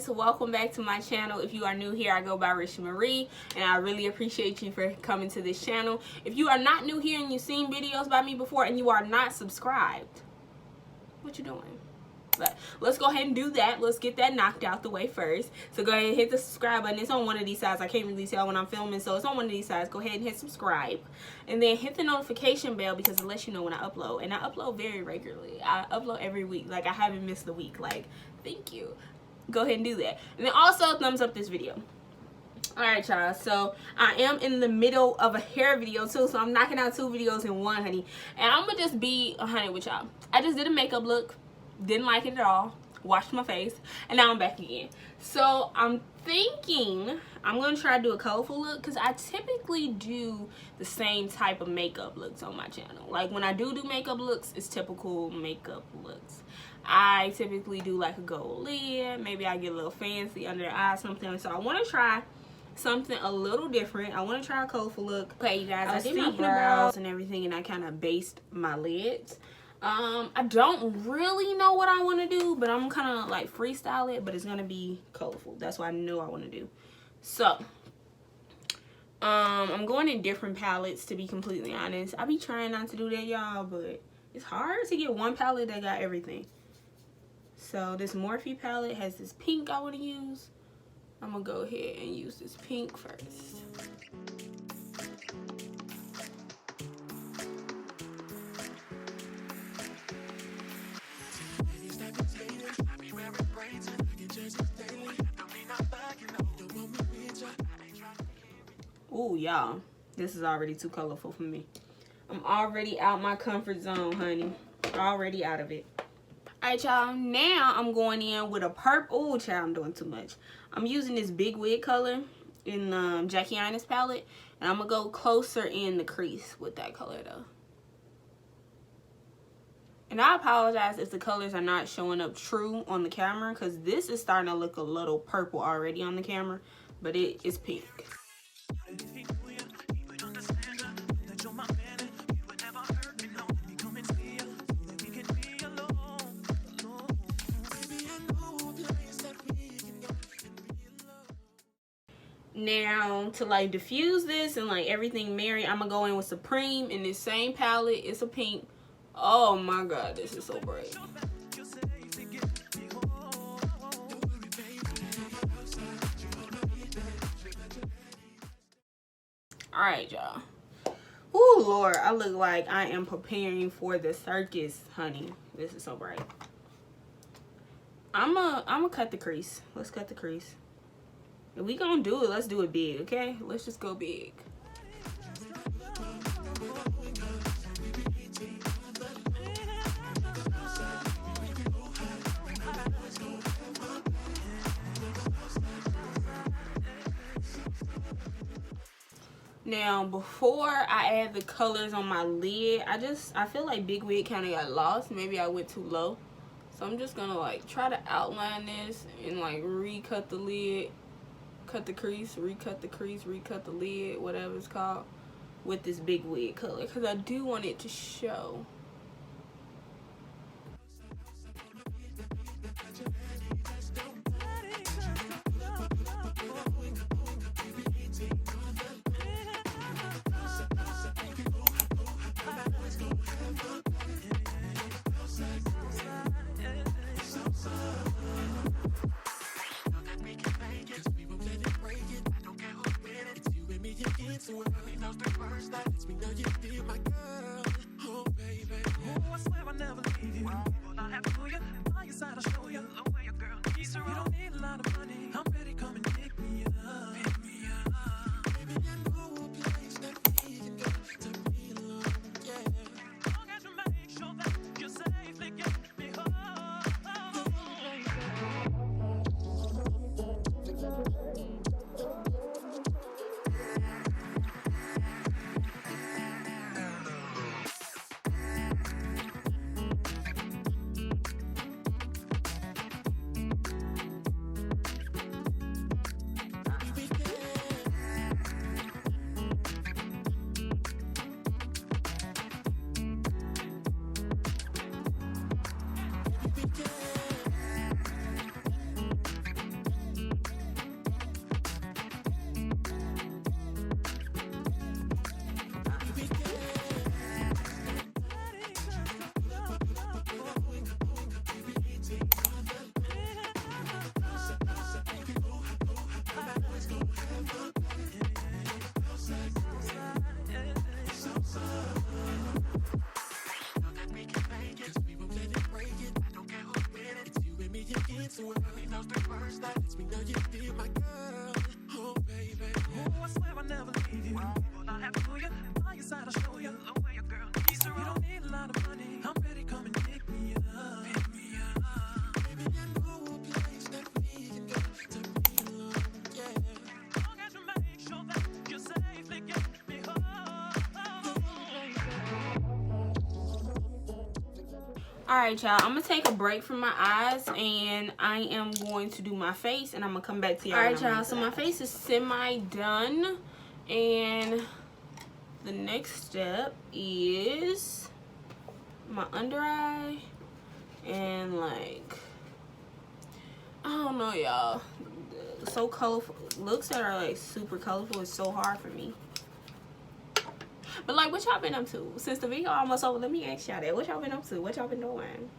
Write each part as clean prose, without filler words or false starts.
Welcome back to my channel. If you are new here, I go by RishaaMariee, and I really appreciate you for coming to this channel. If you are not new here and you've seen videos by me before and you are not subscribed, what you doing? But let's go ahead and do that. Let's get that knocked out the way first. So go ahead and hit the subscribe button. It's on one of these sides. I can't really tell when I'm filming, so it's on one of these sides. Go ahead and hit subscribe, and then hit the notification bell because it lets you know when I upload. And I upload very regularly. I upload every week. Like, I haven't missed a week. Like, thank you. Go ahead and do that. And then also thumbs up this video. Alright, y'all, so I am in the middle of a hair video too, so I'm knocking out 2 videos in one, honey. And I'm gonna just be 100 with y'all. I just did a makeup look, didn't like it at all, washed my face, and now I'm back again. So I'm thinking I'm gonna try to do a colorful look, because I typically do the same type of makeup looks on my channel. Like, when I do makeup looks, it's typical makeup looks. I typically do like a gold lid, maybe I get a little fancy under the eye, something. So I want to try something a little different. I want to try a colorful look. Okay, you guys, I did my brows and everything, and I kind of based my lids. I don't really know what I want to do, but I'm kind of like freestyle it, but it's gonna be colorful. That's what I know I want to do. So I'm going in different palettes, to be completely honest. I be trying not to do that, y'all, but it's hard to get one palette that got everything. So this Morphe palette has this pink I want to use. I'm going to go ahead and use this pink first. Ooh, y'all. This is already too colorful for me. I'm already out my comfort zone, honey. Already out of it. Alright, y'all, now I'm going in with a purple. Oh, child, I'm doing too much. I'm using this big wig color in Jackie Aina's palette, and I'm gonna go closer in the crease with that color though. And I apologize if the colors are not showing up true on the camera, because this is starting to look a little purple already on the camera, but it is pink. Now, to like diffuse this and like everything marry, I'm gonna go in with Supreme in this same palette. It's a pink. Oh my god, this is so bright. Alright, y'all. Oh Lord, I look like I am preparing for the circus, honey. This is so bright. I'ma cut the crease. Let's cut the crease. If we gonna do it, let's do it big, okay? Let's just go big. Now, before I add the colors on my lid, I feel like big wig kind of got lost. Maybe I went too low. So I'm just gonna like try to outline this and like recut the lid. Cut the crease, recut the crease, recut the lid, whatever it's called, with this big wig color, because I do want it to show. so early, those the first nights. Me know you be my girl. Oh, baby. Oh, I swear I'll never leave you. All I have to you, by your side, I'll show you the way a girl needs to. You don't need a lot of money. I'm ready, come and pick me up. Pick me up. Baby, I know a place that we can go to be alone, yeah. As long as you make sure that you're safely get me home. Alright, y'all, I'm gonna take a break from my eyes and I am going to do my face and I'm gonna come back to y'all. Alright, y'all, so my face is semi done and the next step is my under eye and like, I don't know, y'all, so colorful. Looks that are like super colorful is so hard for me. But like, what y'all been up to? Since the video almost over, let me ask y'all that. What y'all been up to? What y'all been doing?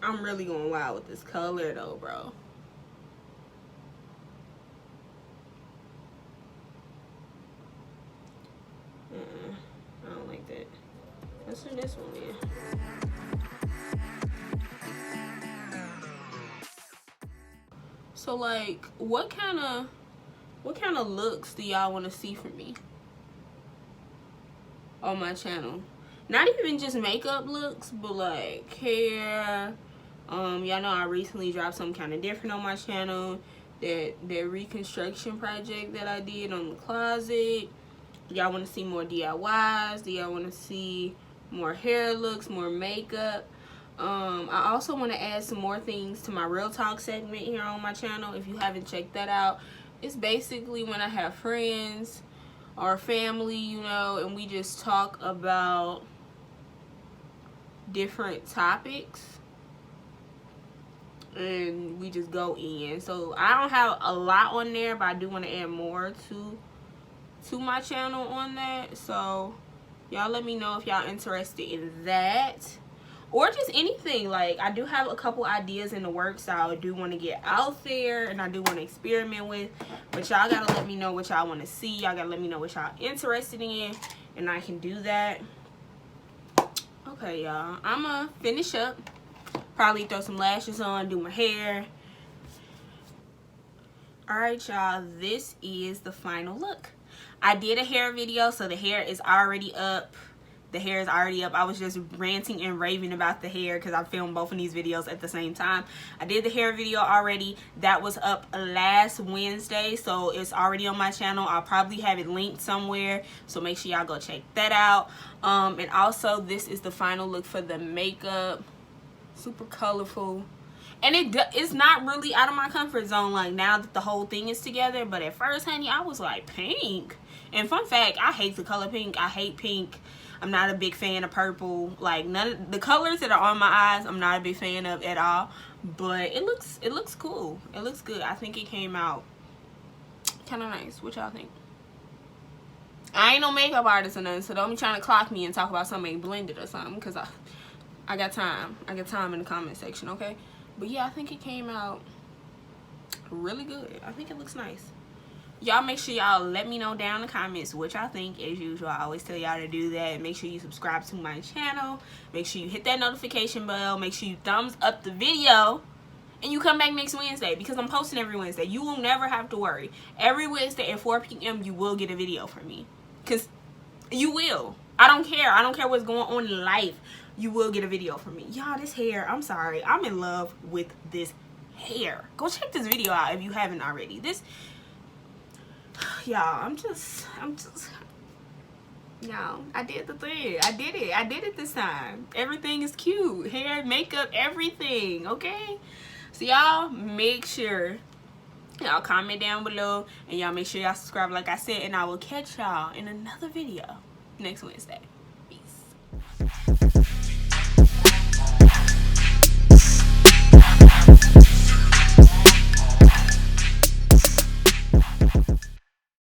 I'm really going wild with this color though, bro. I don't like that. Let's do this one then. So like, what kind of looks do y'all want to see from me on my channel? Not even just makeup looks, but like hair. Y'all know I recently dropped something kind of different on my channel. That reconstruction project that I did on the closet. Y'all want to see more DIYs? Do y'all want to see more hair looks, more makeup? I also want to add some more things to my Real Talk segment here on my channel. If you haven't checked that out, it's basically when I have friends or family, you know, and we just talk about different topics and we just go in. So I don't have a lot on there, but I do want to add more to my channel on that. So y'all let me know if y'all interested in that. Or just anything. Like, I do have a couple ideas in the works that I do want to get out there and I do want to experiment with. But y'all gotta let me know what y'all want to see. Y'all gotta let me know what y'all interested in. And I can do that. Okay, y'all. I'm gonna finish up. Probably throw some lashes on, do my hair. Alright, y'all. This is the final look. I did a hair video, so the hair is already up. The hair is already up. I was just ranting and raving about the hair because I filmed both of these videos at the same time. I did the hair video already. That was up last Wednesday, so it's already on my channel. I'll probably have it linked somewhere, so make sure y'all go check that out. And also, this is the final look for the makeup. Super colorful. And it's not really out of my comfort zone like now that the whole thing is together. But at first, honey, I was like, pink. And fun fact, I hate the color pink. I hate pink. I'm not a big fan of purple. Like, none of the colors that are on my eyes, I'm not a big fan of at all. But it looks cool. It looks good. I think it came out kind of nice. What y'all think? I ain't no makeup artist or nothing, so don't be trying to clock me and talk about something ain't blended or something, because I got time. I got time in the comment section, okay? But yeah, I think it came out really good. I think it looks nice. Y'all make sure y'all let me know down in the comments what y'all think. As usual, I always tell y'all to do that. Make sure you subscribe to my channel. Make sure you hit that notification bell. Make sure you thumbs up the video. And you come back next Wednesday, because I'm posting every Wednesday. You will never have to worry. Every Wednesday at 4 p.m. you will get a video from me. Because you will. I don't care. I don't care what's going on in life. You will get a video from me. Y'all, this hair, I'm sorry. I'm in love with this hair. Go check this video out if you haven't already. Y'all, I'm just, y'all, I did the thing. I did it. I did it this time. Everything is cute. Hair, makeup, everything, okay? So y'all make sure y'all comment down below, and y'all make sure y'all subscribe like I said, and I will catch y'all in another video next Wednesday. Peace.